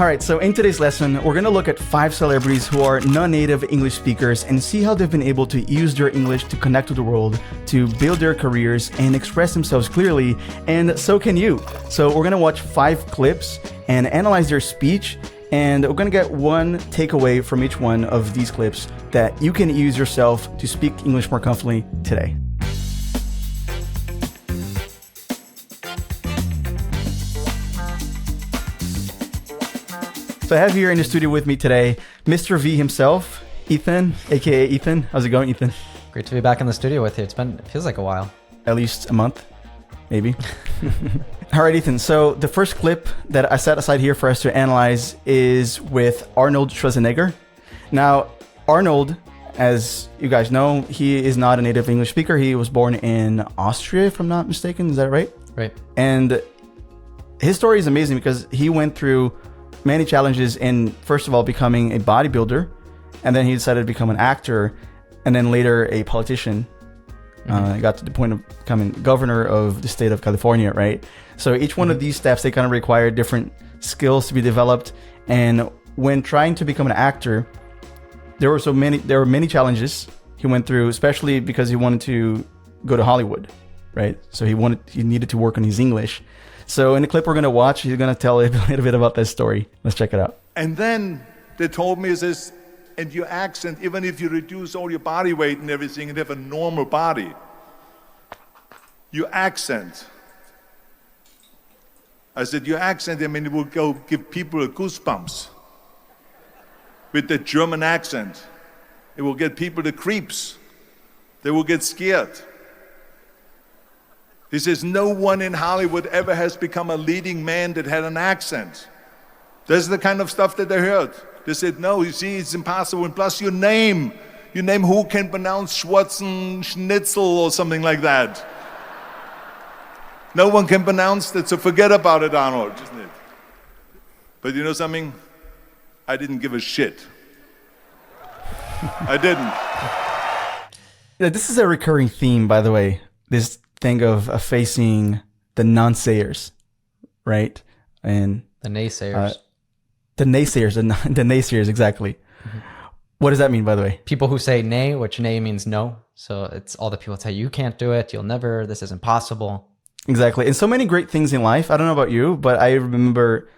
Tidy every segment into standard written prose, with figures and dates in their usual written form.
All right, so in today's lesson, we're going to look at 5 celebrities who are non-native English speakers and see how they've been able to use their English to connect with the world, to build their careers and express themselves clearly, and so can you. So we're going to watch 5 clips and analyze their speech, and we're going to get one takeaway from each one of these clips that you can use yourself to speak English more confidently today. So I have here in the studio with me today, Mr. V himself, Ethan, aka Ethan. How's it going, Ethan? Great to be back in the studio with you. It feels like a while. At least a month, maybe. All right, Ethan. So the first clip that I set aside here for us to analyze is with Arnold Schwarzenegger. Now, Arnold, as you guys know, he is not a native English speaker. He was born in Austria, if I'm not mistaken. Is that right? Right. And his story is amazing because he went through many challenges in, first of all, becoming a bodybuilder, and then he decided to become an actor, and then later a politician. He got to the point of becoming governor of the state of California, right? So each one of these steps, they kind of require different skills to be developed. And when trying to become an actor, there were many challenges he went through, especially because he wanted to go to Hollywood, right? So he needed to work on his English. So in the clip we're going to watch, he's going to tell a little bit about this story. Let's check it out. And then they told me this, and your accent, even if you reduce all your body weight and everything and have a normal body, your accent, I said, your accent, I mean, it will go give people goosebumps. With the German accent, it will get people the creeps. They will get scared. He says, no one in Hollywood ever has become a leading man that had an accent. That's the kind of stuff that they heard. They said, no, you see, it's impossible. And plus your name who can pronounce Schwarzenegger or something like that. No one can pronounce that, so forget about it, Arnold, isn't it? But you know something? I didn't give a shit. I didn't. This is a recurring theme, by the way. This thing of facing the non-sayers, right? And The naysayers. the naysayers, exactly. What does that mean, by the way? People who say nay, which nay means no. So it's all the people that say, you can't do it, you'll never, this is impossible. Exactly. And so many great things in life. I don't know about you, but I remember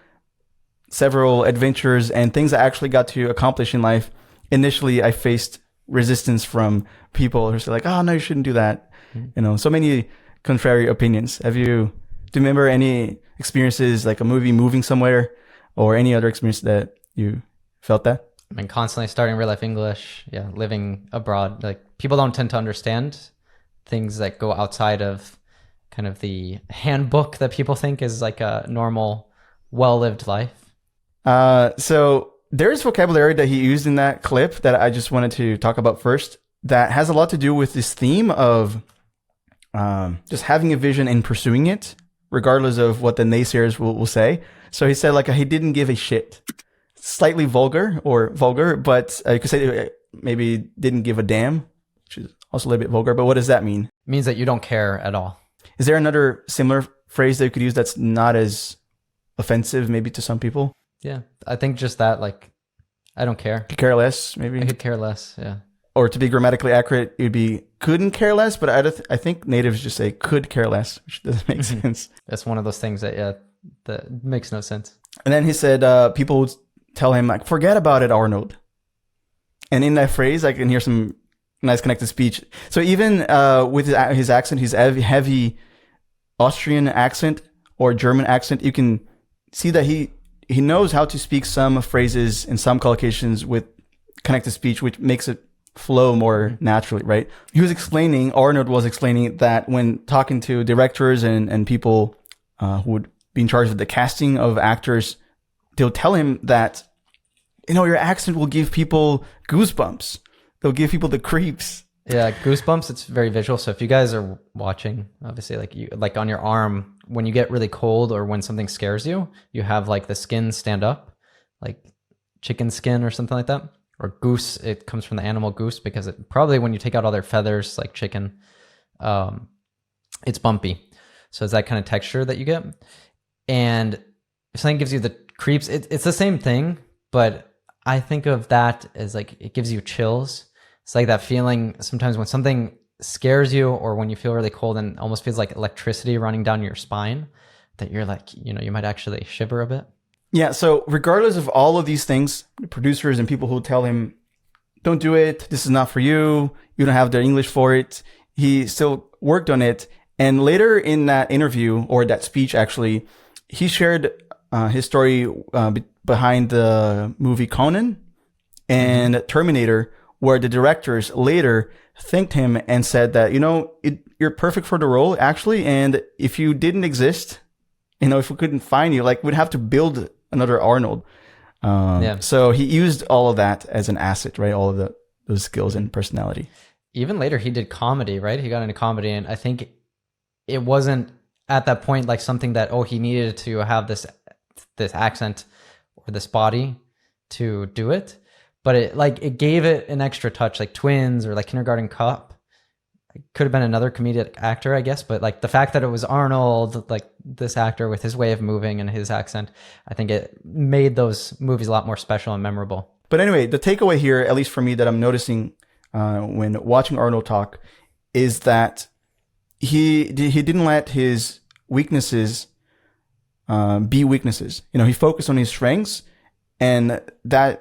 several adventures and things I actually got to accomplish in life. Initially, I faced resistance from people who say like, oh, no, you shouldn't do that. You know, so many contrary opinions. Do you remember any experiences, like a moving somewhere, or any other experience that you felt that? I mean, constantly starting real life English, living abroad. Like, people don't tend to understand things that go outside of kind of the handbook that people think is like a normal, well-lived life. So there's vocabulary that he used in that clip that I just wanted to talk about first that has a lot to do with this theme of just having a vision and pursuing it, regardless of what the naysayers will say. So he said, like, he didn't give a shit. Slightly vulgar, but you could say maybe didn't give a damn, which is also a little bit vulgar. But what does that mean? It means that you don't care at all. Is there another similar phrase that you could use that's not as offensive, maybe to some people? Yeah, I think just that, like, I don't care. Could care less, maybe? I could care less, yeah. Or to be grammatically accurate, it would be couldn't care less, but I think natives just say could care less, which doesn't make sense. That's one of those things that makes no sense. And then he said people would tell him, like, forget about it, Arnold. And in that phrase, I can hear some nice connected speech. So even with his accent, his heavy Austrian accent or German accent, you can see that he knows how to speak some phrases in some collocations with connected speech, which makes it flow more naturally, right? Arnold was explaining that when talking to directors and people who would be in charge of the casting of actors, they'll tell him that, you know, your accent will give people goosebumps. They'll give people the creeps. Yeah, goosebumps, it's very visual. So if you guys are watching, obviously, like on your arm, when you get really cold or when something scares you, you have like the skin stand up, like chicken skin or something like that. Or goose, it comes from the animal goose because it probably, when you take out all their feathers, like chicken, it's bumpy. So it's that kind of texture that you get. And if something gives you the creeps. It's the same thing, but I think of that as like it gives you chills. It's like that feeling sometimes when something scares you or when you feel really cold and almost feels like electricity running down your spine, that you're like, you might actually shiver a bit. Yeah, so regardless of all of these things, producers and people who tell him, don't do it, this is not for you, you don't have the English for it, he still worked on it. And later in that interview, or that speech actually, he shared his story behind the movie Conan and Terminator, where the directors later thanked him and said that, you're perfect for the role, actually. And if you didn't exist, if we couldn't find you, like, we'd have to build another Arnold. So he used all of that as an asset, right? All of those skills and personality. Even later, he did comedy, right? He got into comedy, and I think it wasn't at that point like something that, he needed to have this accent or this body to do it. But it gave it an extra touch, like Twins or like Kindergarten Cop. It could have been another comedic actor, I guess. But like the fact that it was Arnold, like this actor with his way of moving and his accent, I think it made those movies a lot more special and memorable. But anyway, the takeaway here, at least for me, that I'm noticing when watching Arnold talk, is that he didn't let his weaknesses be weaknesses. He focused on his strengths, and that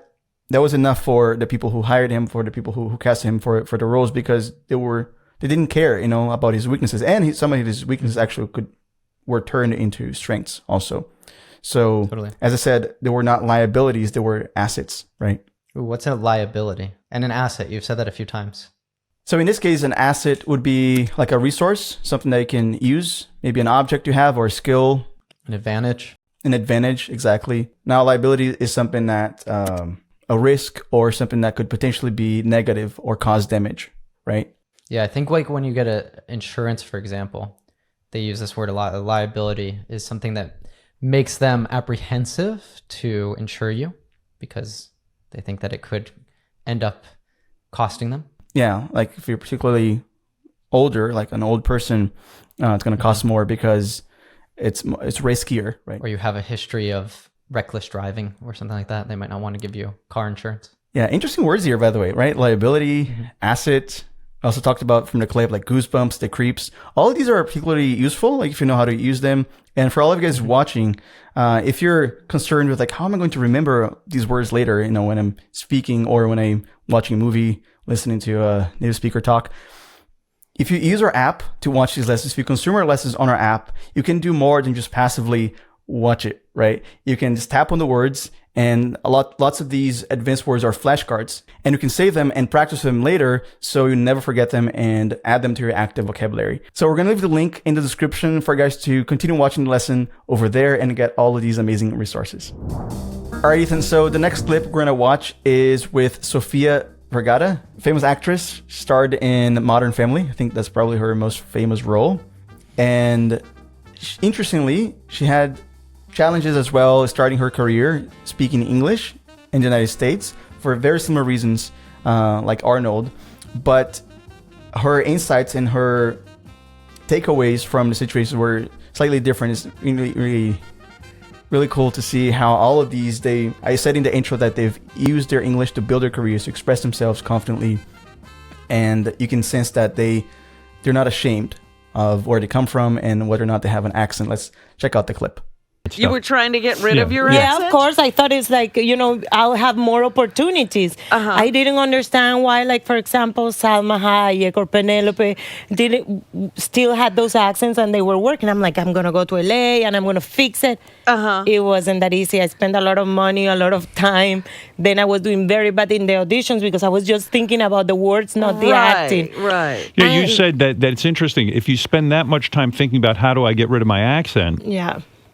was enough for the people who hired him, for the people who cast him for the roles, because they didn't care, about his weaknesses, and some of his weaknesses actually were turned into strengths also. So, totally. As I said, they were not liabilities; they were assets, right? Ooh, what's a liability and an asset? You've said that a few times. So in this case, an asset would be like a resource, something that you can use, maybe an object you have or a skill. An advantage. An advantage, exactly. Now, liability is something that, a risk or something that could potentially be negative or cause damage, right? Yeah, I think like when you get insurance, for example, they use this word a lot. A liability is something that makes them apprehensive to insure you because they think that it could end up costing them. Yeah, like if you're particularly older, like an old person, it's going to cost more because it's riskier, right? Or you have a history of reckless driving or something like that. They might not want to give you car insurance. Yeah, interesting words here, by the way, right? Liability, asset. I also talked about from the clip, like goosebumps, the creeps. All of these are particularly useful, like if you know how to use them. And for all of you guys watching, if you're concerned with like, how am I going to remember these words later, when I'm speaking or when I'm watching a movie, listening to a native speaker talk. If you use our app to watch these lessons, if you consume our lessons on our app, you can do more than just passively watch it, right? You can just tap on the words, and lots of these advanced words are flashcards, and you can save them and practice them later so you never forget them and add them to your active vocabulary. So we're going to leave the link in the description for you guys to continue watching the lesson over there and get all of these amazing resources. All right, Ethan. So the next clip we're going to watch is with Sofia Vergara, famous actress, starred in Modern Family. I think that's probably her most famous role. And interestingly, she had challenges as well starting her career speaking English in the United States for very similar reasons, like Arnold. But her insights and her takeaways from the situation were slightly different. It's really cool to see how all of these, I said in the intro that they've used their English to build their careers, to express themselves confidently. And you can sense that they're not ashamed of where they come from and whether or not they have an accent. Let's check out the clip. You were trying to get rid of your accent? Yeah, of course. I thought it's like, I'll have more opportunities. I didn't understand why, like, for example, Salma Hayek or Penelope still had those accents and they were working. I'm like, I'm going to go to LA and I'm going to fix it. It wasn't that easy. I spent a lot of money, a lot of time. Then I was doing very bad in the auditions because I was just thinking about the words, not the acting. Right. Yeah, you said that it's interesting. If you spend that much time thinking about how do I get rid of my accent,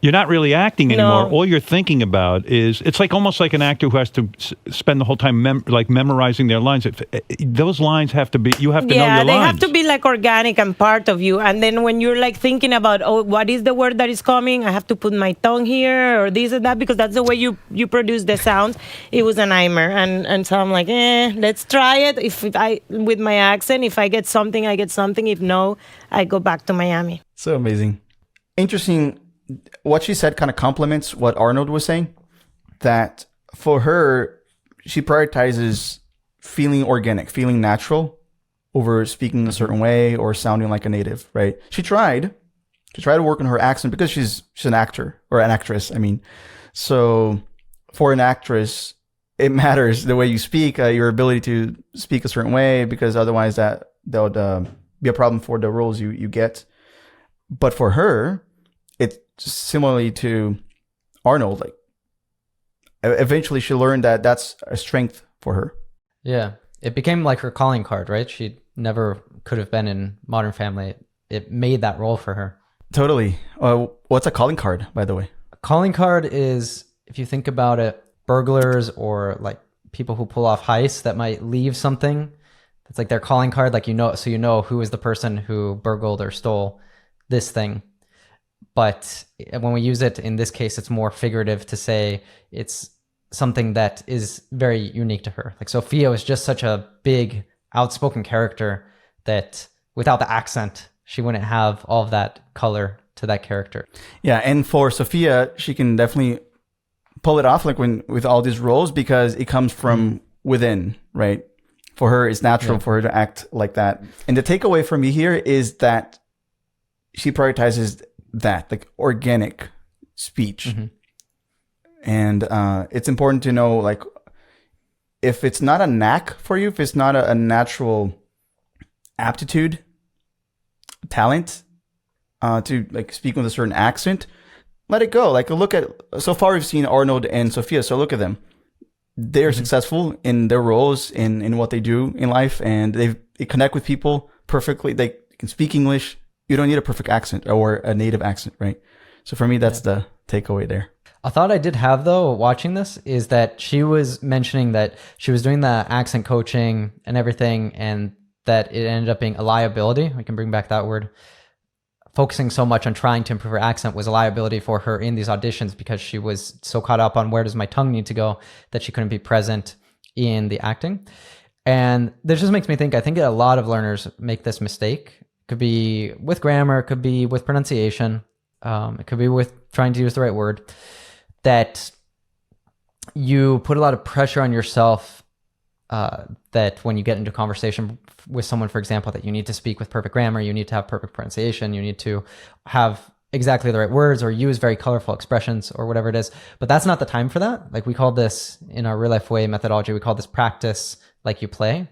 you're not really acting anymore. No. All you're thinking about is, it's like almost like an actor who has to spend the whole time memorizing their lines. Those lines have to be, you have to know your lines. Yeah, they have to be like organic and part of you. And then when you're like thinking about, what is the word that is coming? I have to put my tongue here or this or that, because that's the way you produce the sounds. It was a nightmare. And so I'm like, let's try it. With my accent, if I get something, I get something. If no, I go back to Miami. So amazing. Interesting. What she said kind of complements what Arnold was saying. that for her, she prioritizes feeling organic, feeling natural over speaking a certain way or sounding like a native, right? She tried to work on her accent because she's an actor or an actress. I mean, so for an actress, it matters the way you speak, your ability to speak a certain way, because otherwise that would be a problem for the roles you get. But for her, it's similarly to Arnold. Like eventually, she learned that that's a strength for her. Yeah, it became like her calling card, right? She never could have been in Modern Family. It made that role for her. Totally. What's a calling card, by the way? A calling card is, if you think about it, burglars or like people who pull off heists that might leave something. It's like their calling card, like, so you know who is the person who burgled or stole this thing. But when we use it in this case, it's more figurative to say it's something that is very unique to her. Like Sofia is just such a big, outspoken character that without the accent, she wouldn't have all of that color to that character. Yeah, and for Sofia, she can definitely pull it off like with all these roles because it comes from within, right? For her, it's natural for her to act like that. And the takeaway for me here is that she prioritizes that, like organic speech. Mm-hmm. And it's important to know, like, if it's not a knack for you, if it's not a natural aptitude, talent to like speak with a certain accent, let it go. Like, look at, so far we've seen Arnold and Sofia, so look at them. They're successful in their roles, in what they do in life, and they connect with people perfectly. They can speak English. You don't need a perfect accent or a native accent, right? So for me, that's the takeaway there. A thought I did have, though, watching this is that she was mentioning that she was doing the accent coaching and everything, and that it ended up being a liability. We can bring back that word. Focusing so much on trying to improve her accent was a liability for her in these auditions because she was so caught up on where does my tongue need to go that she couldn't be present in the acting. And this just makes me think, I think a lot of learners make this mistake. It could be with grammar, it could be with pronunciation, it could be with trying to use the right word, that you put a lot of pressure on yourself that when you get into a conversation with someone, for example, that you need to speak with perfect grammar, you need to have perfect pronunciation, you need to have exactly the right words or use very colorful expressions or whatever it is. But that's not the time for that. Like we call this in our real life way methodology, we call this practice like you play.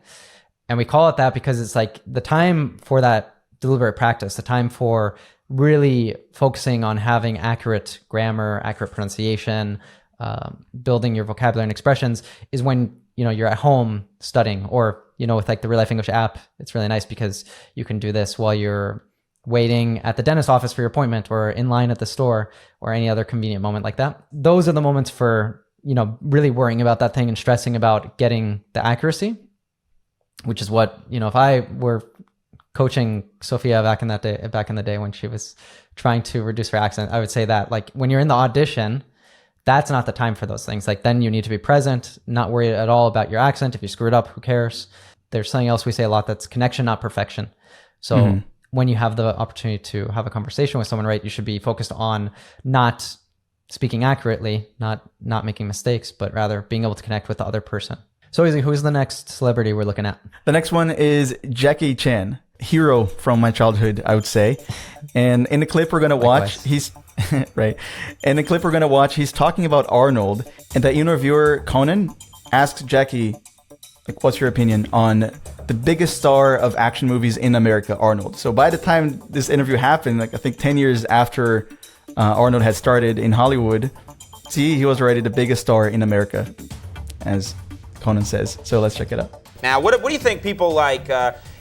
And we call it that because it's like the time for that deliberate practice, the time for really focusing on having accurate grammar, accurate pronunciation, building your vocabulary and expressions is when, you know, you're at home studying, or, you know, with like the Real Life English app, it's really nice because you can do this while you're waiting at the dentist office for your appointment or in line at the store or any other convenient moment like that. Those are the moments for, you know, really worrying about that thing and stressing about getting the accuracy, which is what, you know, if I were coaching Sofia back in the day when she was trying to reduce her accent, I would say that like when you're in the audition, that's not the time for those things. Like then you need to be present, not worry at all about your accent. If you screw it up, who cares? There's something else we say a lot, that's connection, not perfection. So when you have the opportunity to have a conversation with someone, right, you should be focused on not speaking accurately, not making mistakes, but rather being able to connect with the other person. So Izzy, who's the next celebrity we're looking at? The next one is Jackie Chan, hero from my childhood, I would say. And in the clip we're going to watch, he's right. In the clip we're going to watch, he's talking about Arnold, and the interviewer Conan asks Jackie, like, what's your opinion on the biggest star of action movies in America, Arnold? So by the time this interview happened, like I think 10 years after Arnold had started in Hollywood, he was already the biggest star in America, as Conan says. So let's check it out. Now, what do you think people like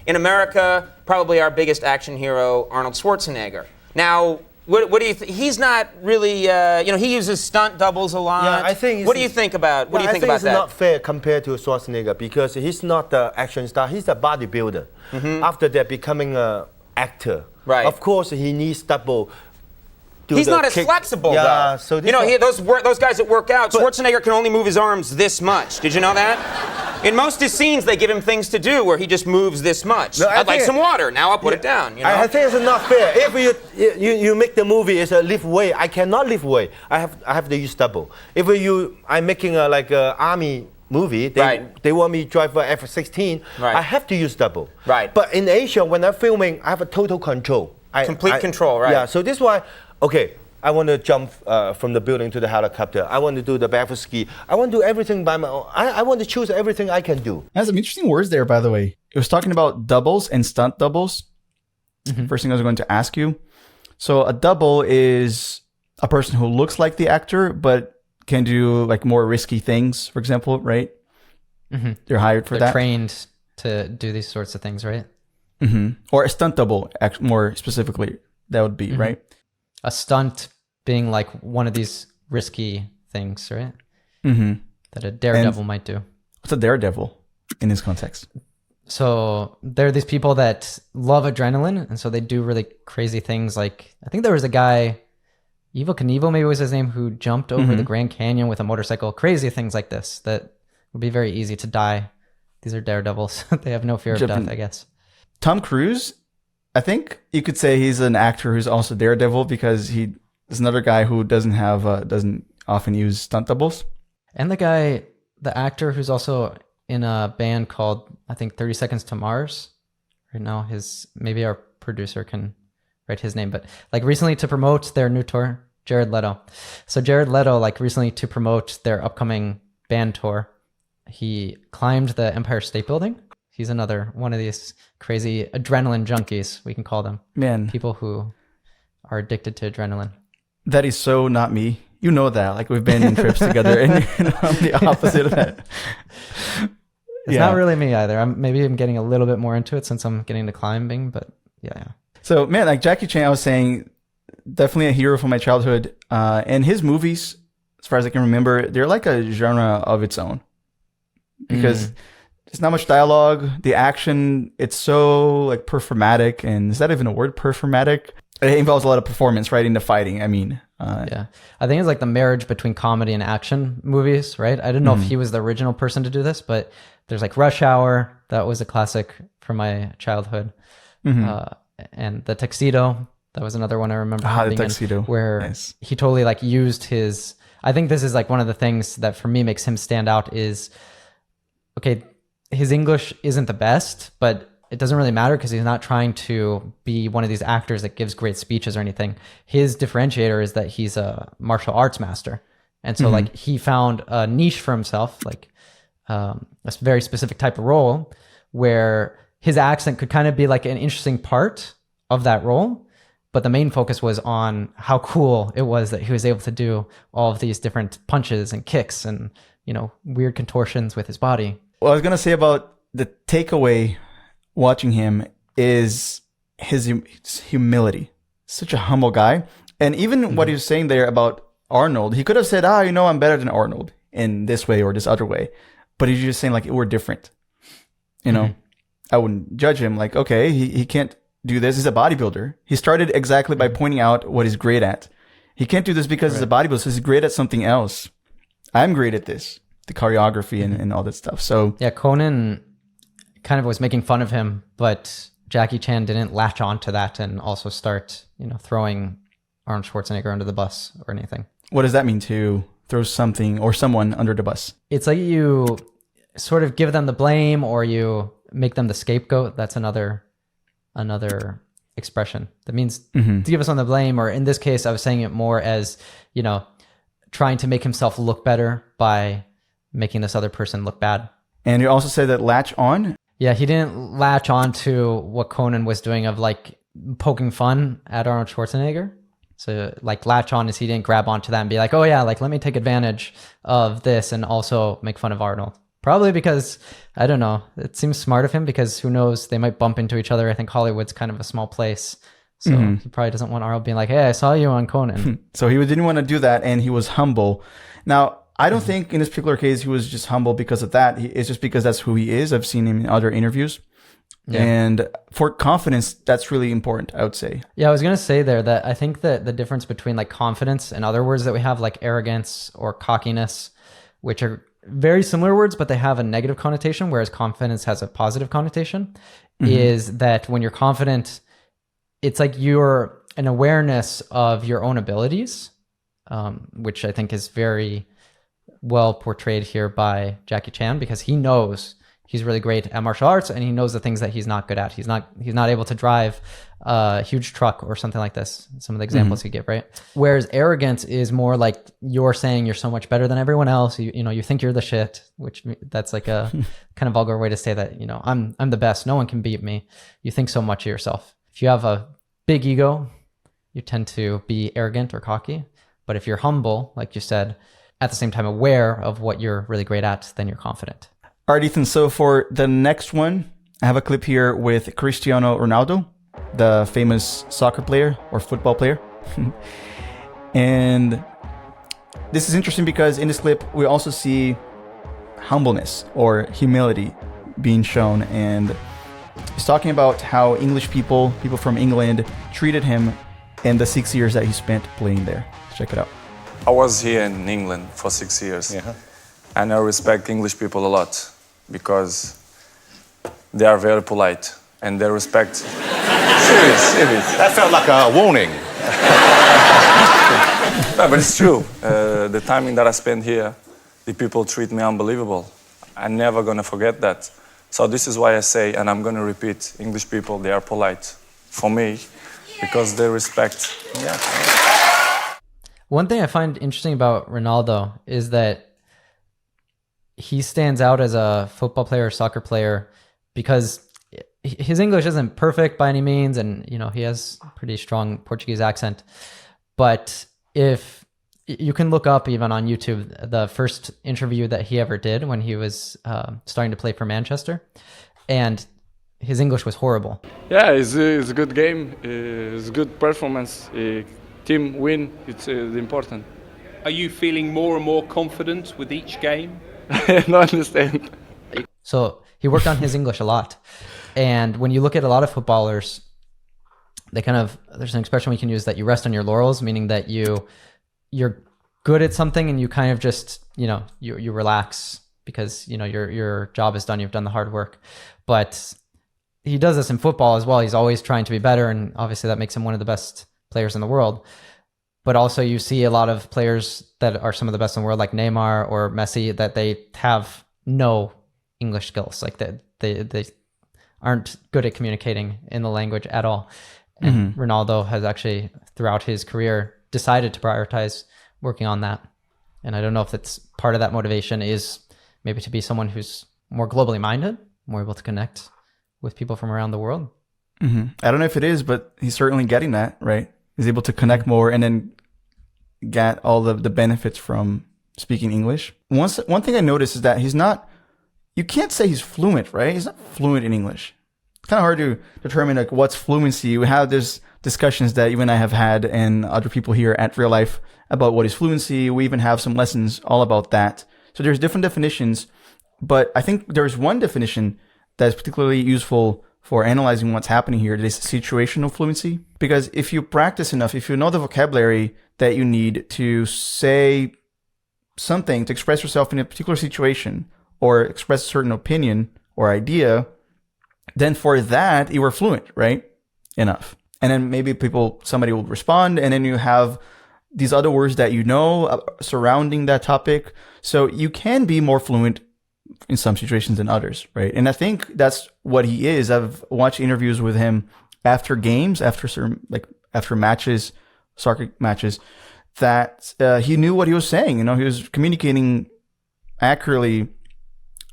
in America? Probably our biggest action hero, Arnold Schwarzenegger. Now, what do you think? He's not really, you know, he uses stunt doubles a lot. Yeah, I think. What do you think about? What do you think about that? I think it's not fair compared to Schwarzenegger because he's not the action star. He's a bodybuilder. After that, becoming an actor. Right. Of course, he needs double. He's not as flexible, though. So you know, those guys that work out, Schwarzenegger can only move his arms this much. Did you know that? In most of his scenes, they give him things to do where he just moves this much. No, I'd like some water. Now I'll put it down. You know? I think it's not fair. If you make the movie is a lift weight, I cannot lift weight. I have to use double. If I'm making a army movie, they want me to drive for F-16. I have to use double. Right. But in Asia, when I'm filming, I have a total control. Complete control, right? Yeah. So this is why. Okay. I want to jump from the building to the helicopter. I want to do the barefoot ski. I want to do everything by my own. I want to choose everything I can do. Has some interesting words there, by the way. It was talking about doubles and stunt doubles. First thing I was going to ask you. So a double is a person who looks like the actor, but can do like more risky things, for example, right? They're hired for that. They're trained to do these sorts of things, right? Or a stunt double, more specifically, that would be, right? A stunt being like one of these risky things, right? That a daredevil might do. What's a daredevil in this context? So there are these people that love adrenaline, and so they do really crazy things. Like, I think there was a guy, 𝗥𝗲𝗹𝗟𝗶𝗀𝗃 maybe was his name, who jumped over the Grand Canyon with a motorcycle. Crazy things like this that would be very easy to die. These are daredevils. They have no fear of death, I guess. Tom Cruise, I think you could say he's an actor who's also daredevil because he is another guy who doesn't often use stunt doubles. And the actor who's also in a band called, I think, 30 Seconds to Mars. Right now, maybe our producer can write his name, but like recently to promote their new tour, Jared Leto. So Jared Leto, like recently to promote their upcoming band tour, he climbed the Empire State Building. He's another one of these crazy adrenaline junkies, we can call them. Man. People who are addicted to adrenaline. That is so not me. You know that. Like, we've been in trips together, and I'm the opposite of that. It's not really me either. I'm getting a little bit more into it since I'm getting into climbing, but yeah. So, man, like Jackie Chan, I was saying, definitely a hero from my childhood. And his movies, as far as I can remember, they're like a genre of its own. Because there's not much dialogue. The action, it's so like performatic. And is that even a word, performatic? It involves a lot of performance, right, into fighting. I mean, yeah, I think it's like the marriage between comedy and action movies, right? I didn't know if he was the original person to do this, but there's like Rush Hour. That was a classic from my childhood. And The Tuxedo. That was another one I remember. The Tuxedo. Where he totally like used his, I think this is like one of the things that for me makes him stand out is, okay, his English isn't the best, but it doesn't really matter because he's not trying to be one of these actors that gives great speeches or anything. His differentiator is that he's a martial arts master. And so like he found a niche for himself, like a very specific type of role where his accent could kind of be like an interesting part of that role. But the main focus was on how cool it was that he was able to do all of these different punches and kicks and, you know, weird contortions with his body. What I was going to say about the takeaway watching him is his humility. Such a humble guy. And even what he was saying there about Arnold, he could have said, I'm better than Arnold in this way or this other way. But he's just saying like, we're different. You know, I wouldn't judge him like, okay, he can't do this. He's a bodybuilder. He started exactly by pointing out what he's great at. He can't do this because he's a bodybuilder. So he's great at something else. I'm great at this, the choreography and all that stuff. So yeah, Conan kind of was making fun of him, but Jackie Chan didn't latch on to that and also start, throwing Arnold Schwarzenegger under the bus or anything. What does that mean, to throw something or someone under the bus? It's like you sort of give them the blame or you make them the scapegoat. That's another expression that means to give us on the blame, or in this case, I was saying it more as, trying to make himself look better by making this other person look bad. And you also said that latch on? Yeah, he didn't latch on to what Conan was doing of like poking fun at Arnold Schwarzenegger. So like latch on is he didn't grab onto that and be like, oh yeah, like let me take advantage of this and also make fun of Arnold. Probably because, I don't know, it seems smart of him because who knows, they might bump into each other. I think Hollywood's kind of a small place. So he probably doesn't want Arnold being like, hey, I saw you on Conan. So he didn't want to do that, and he was humble. Now, I don't think in this particular case he was just humble because of that. It's just because that's who he is. I've seen him in other interviews. Yeah. And for confidence, that's really important, I would say. Yeah, I was going to say there that I think that the difference between like confidence and other words that we have, like arrogance or cockiness, which are very similar words, but they have a negative connotation, whereas confidence has a positive connotation, is that when you're confident, it's like you're an awareness of your own abilities, which I think is very well portrayed here by Jackie Chan, because he knows he's really great at martial arts and he knows the things that he's not good at. He's not able to drive a huge truck or something like this. Some of the examples he give, right? Whereas arrogance is more like you're saying you're so much better than everyone else. You think you're the shit, which that's like a kind of vulgar way to say that, I'm the best. No one can beat me. You think so much of yourself. If you have a big ego, you tend to be arrogant or cocky. But if you're humble, like you said, at the same time aware of what you're really great at, then you're confident. All right, Ethan. So for the next one, I have a clip here with Cristiano Ronaldo, the famous soccer player or football player. And this is interesting because in this clip, we also see humbleness or humility being shown. And he's talking about how English people from England, treated him in the 6 years that he spent playing there. Let's check it out. I was here in England for 6 years, and I respect English people a lot because they are very polite and they respect. Serious. That felt like a warning. No, but it's true. The timing that I spent here, the people treat me unbelievable. I'm never gonna forget that. So this is why I say, and I'm gonna repeat, English people, they are polite for me because they respect. One thing I find interesting about Ronaldo is that he stands out as a football player or soccer player because his English isn't perfect by any means, and he has a pretty strong Portuguese accent. But if you can look up even on YouTube the first interview that he ever did when he was starting to play for Manchester, and his English was horrible. Yeah, it's a good game. It's a good performance. Team win. It's important. Are you feeling more and more confident with each game? No, understand. So he worked on his English a lot. And when you look at a lot of footballers, there's an expression we can use that you rest on your laurels, meaning that you're good at something and you kind of just, you relax because, your job is done. You've done the hard work. But he does this in football as well. He's always trying to be better. And obviously that makes him one of the best players in the world. But also you see a lot of players that are some of the best in the world, like Neymar or Messi, that they have no English skills. Like they aren't good at communicating in the language at all. And Ronaldo has actually, throughout his career, decided to prioritize working on that. And I don't know if it's part of that motivation is maybe to be someone who's more globally minded, more able to connect with people from around the world. I don't know if it is, but he's certainly getting that, right? He's able to connect more and then get all the benefits from speaking English. One thing I noticed is that you can't say he's fluent, right? He's not fluent in English. It's kind of hard to determine like what's fluency. We have this discussions that even I have had and other people here at RealLife about what is fluency. We even have some lessons all about that. So there's different definitions, but I think there's one definition that's particularly useful for analyzing what's happening here. That is situational fluency. Because if you practice enough, if you know the vocabulary that you need to say something, to express yourself in a particular situation or express a certain opinion or idea, then for that, you are fluent, right? Enough. And then maybe somebody will respond, and then you have these other words that you know surrounding that topic. So you can be more fluent in some situations than others, right? And I think that's what he is. I've watched interviews with him after games, after matches, soccer matches, that he knew what he was saying. He was communicating accurately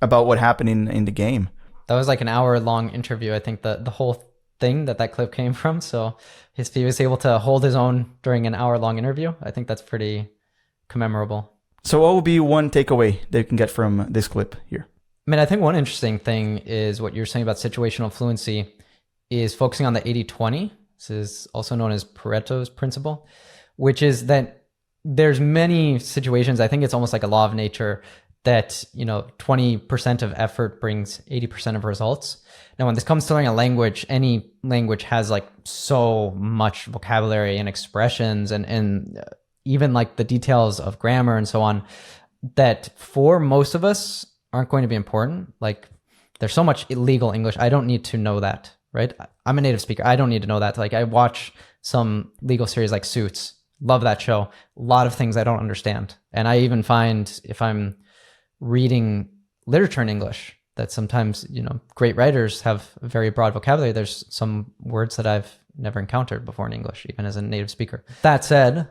about what happened in the game. That was like an hour-long interview. I think the whole thing that clip came from. So if he was able to hold his own during an hour-long interview, I think that's pretty commemorable. So what would be one takeaway that you can get from this clip here? I think one interesting thing is what you're saying about situational fluency is focusing on the 80-20. This is also known as Pareto's principle, which is that there's many situations, I think it's almost like a law of nature, that 20% of effort brings 80% of results. Now, when this comes to learning a language, any language has like so much vocabulary and expressions and even like the details of grammar and so on. that for most of us aren't going to be important. Like there's so much illegal English. I don't need to know that, right? I'm a native speaker. I don't need to know that. Like I watch some legal series like Suits. Love that show. A lot of things I don't understand. And I even find if I'm reading literature in English that sometimes, great writers have a very broad vocabulary. There's some words that I've never encountered before in English, even as a native speaker. That said,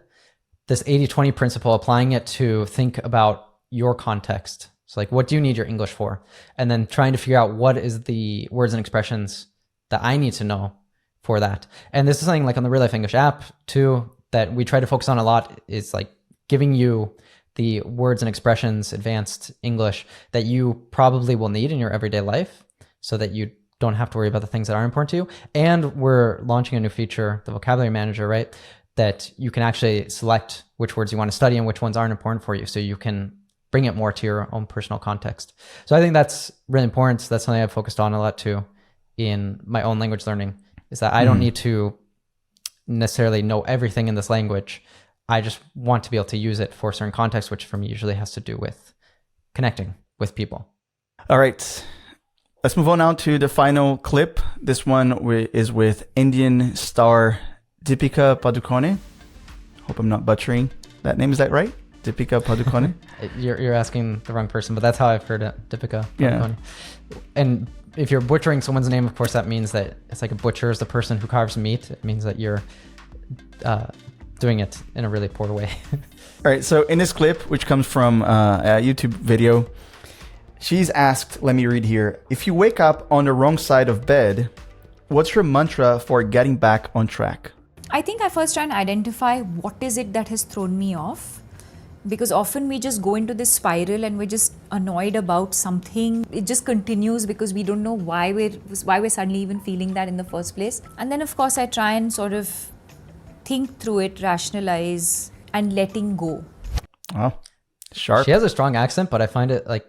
this 80-20 principle, applying it to think about your context. So like, what do you need your English for? And then trying to figure out what is the words and expressions that I need to know for that. And this is something like on the RealLife English app too, that we try to focus on a lot, is like giving you the words and expressions, advanced English that you probably will need in your everyday life so that you don't have to worry about the things that are important to you. And we're launching a new feature, the Vocabulary Manager, right? That you can actually select which words you want to study and which ones aren't important for you. So you can bring it more to your own personal context. So I think that's really important. That's something I've focused on a lot too in my own language learning, is that I don't need to necessarily know everything in this language. I just want to be able to use it for a certain context, which for me usually has to do with connecting with people. All right. Let's move on now to the final clip. This one is with Indian star Deepika Padukone. Hope I'm not butchering that name. Is that right? Deepika Padukone? You're asking the wrong person, but that's how I've heard it. Deepika Padukone. Yeah. And if you're butchering someone's name, of course, that means that it's like a butcher is the person who carves meat. It means that you're doing it in a really poor way. All right. So in this clip, which comes from a YouTube video, she's asked, let me read here. If you wake up on the wrong side of bed, what's your mantra for getting back on track? I think I first try and identify what is it that has thrown me off. Because often we just go into this spiral and we're just annoyed about something. It just continues because we don't know why we're suddenly even feeling that in the first place. And then of course I try and sort of think through it, rationalize, and letting go. Oh, sharp. She has a strong accent, but I find it like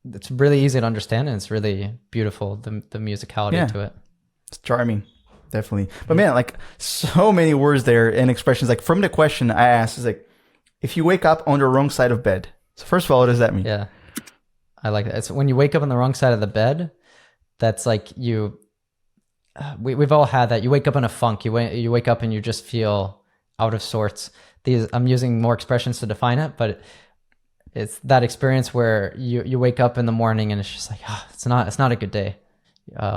it's really easy to understand and it's really beautiful, the musicality to it. It's charming, definitely. But man, like so many words there and expressions. Like from the question I asked is like, if you wake up on the wrong side of bed. So first of all, what does that mean? Yeah, I like that. It's when you wake up on the wrong side of the bed, that's like you, we've all had that. You wake up in a funk. You wake up and you just feel out of sorts. I'm using more expressions to define it, but it's that experience where you wake up in the morning and it's just like, it's not a good day.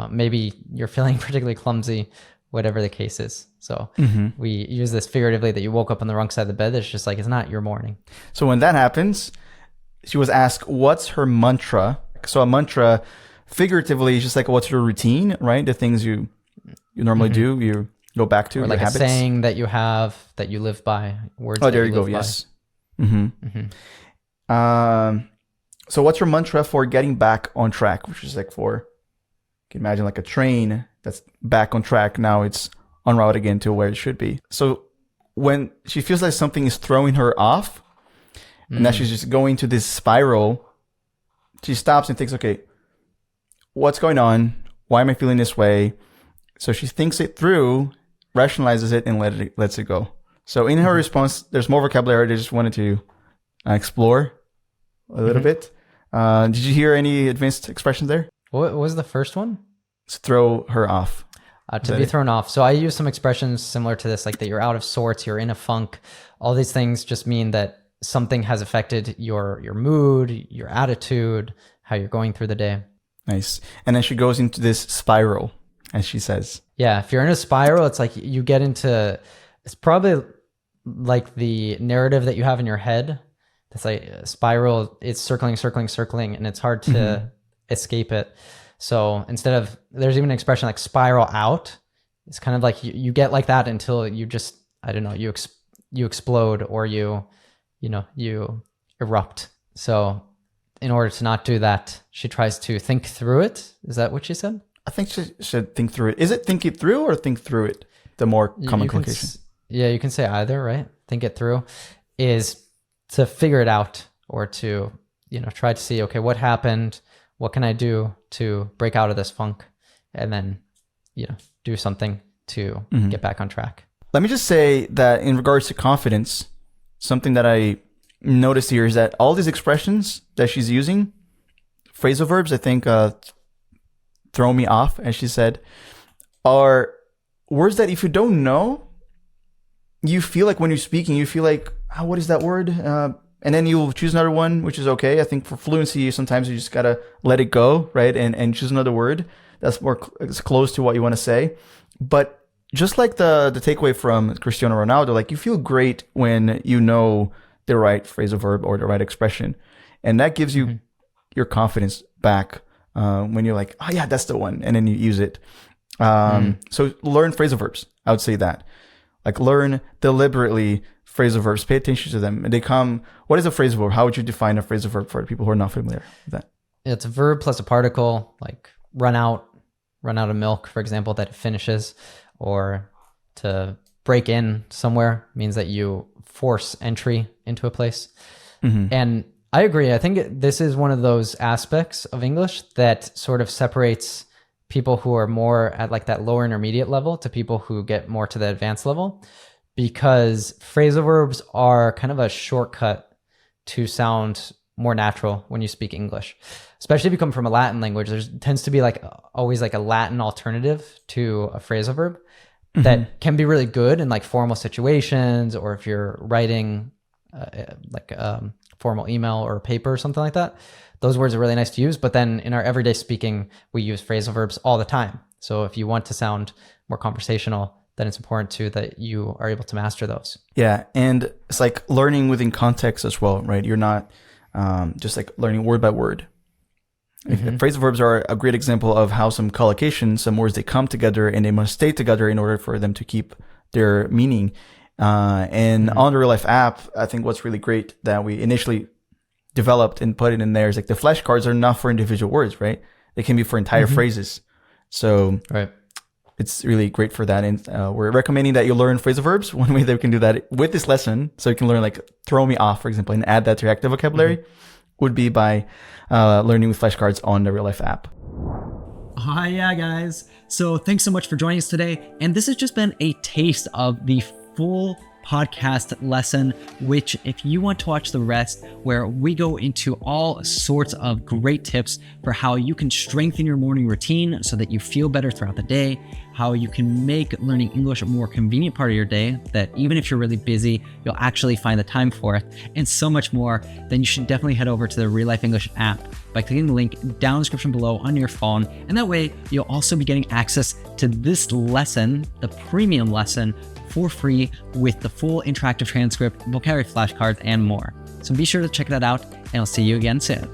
Maybe you're feeling particularly clumsy, whatever the case is. So we use this figuratively that you woke up on the wrong side of the bed. It's just like, it's not your morning. So when that happens, she was asked, what's her mantra? So a mantra figuratively is just like, what's your routine, right? The things you normally do, you go back to, or like habits. A saying that you have, that you live by, words. Oh, there you go. Yes. So what's your mantra for getting back on track? Which is like you can imagine like a train that's back on track. Now it's en route again to where it should be. So when she feels like something is throwing her off and that she's just going to this spiral, she stops and thinks, okay, what's going on? Why am I feeling this way? So she thinks it through, rationalizes it, and lets it go. So in her response, there's more vocabulary. I just wanted to explore a little bit. Did you hear any advanced expressions there? What was the first one? To throw her off. To be thrown off. So I use some expressions similar to this, like that you're out of sorts, you're in a funk. All these things just mean that something has affected your mood, your attitude, how you're going through the day. Nice. And then she goes into this spiral, as she says. Yeah, if you're in a spiral, it's like you get into, it's probably like the narrative that you have in your head. It's like a spiral, it's circling, and it's hard to escape it. So instead of, there's even an expression like spiral out. It's kind of like you get like that until you just, I don't know, you explode or you erupt. So in order to not do that, she tries to think through it. Is that what she said? I think she should think through it. Is it think it through or think through it? The more common collocation. Yeah, you can say either, right? Think it through is to figure it out or to, try to see, okay, what happened? What can I do to break out of this funk? And then, do something to get back on track. Let me just say that in regards to confidence, something that I noticed here is that all these expressions that she's using, phrasal verbs, I think, throw me off, as she said, are words that if you don't know, you feel like when you're speaking, you feel like, oh, what is that word? And then you'll choose another one, which is okay. I think for fluency, sometimes you just gotta let it go, right? And choose another word that's more close to what you want to say. But just like the takeaway from Cristiano Ronaldo, like you feel great when you know the right phrasal verb or the right expression. And that gives you your confidence back when you're like, oh yeah, that's the one. And then you use it. So learn phrasal verbs. I would say that. Like learn deliberately phrasal verbs. Pay attention to them. And they come, what is a phrasal verb? How would you define a phrasal verb for people who are not familiar with that? It's a verb plus a particle, like run out of milk, for example, that it finishes, or to break in somewhere means that you force entry into a place. And I agree. I think this is one of those aspects of English that sort of separates people who are more at like that lower intermediate level to people who get more to the advanced level, because phrasal verbs are kind of a shortcut to sound more natural when you speak English, especially if you come from a Latin language. There tends to be like always like a Latin alternative to a phrasal verb that can be really good in like formal situations, or if you're writing like a formal email or a paper or something like that. Those words are really nice to use, but then in our everyday speaking, we use phrasal verbs all the time. So if you want to sound more conversational, then it's important too that you are able to master those. Yeah, and it's like learning within context as well, right? You're not just like learning word by word. Phrasal verbs are a great example of how some collocations, some words, they come together and they must stay together in order for them to keep their meaning. And on the RealLife app, I think what's really great that we initially developed and put it in there is like the flashcards are not for individual words, right? They can be for entire phrases. So it's really great for that. And we're recommending that you learn phrasal verbs. One way that we can do that with this lesson, so you can learn like throw me off, for example, and add that to your active vocabulary, would be by learning with flashcards on the RealLife app. Hi, yeah, guys. So thanks so much for joining us today. And this has just been a taste of the full podcast lesson, which if you want to watch the rest, where we go into all sorts of great tips for how you can strengthen your morning routine so that you feel better throughout the day, how you can make learning English a more convenient part of your day, that even if you're really busy, you'll actually find the time for it, and so much more, then you should definitely head over to the RealLife English app by clicking the link down in the description below on your phone. And that way you'll also be getting access to this lesson, the premium lesson, for free with the full interactive transcript, vocabulary flashcards, and more. So be sure to check that out, and I'll see you again soon.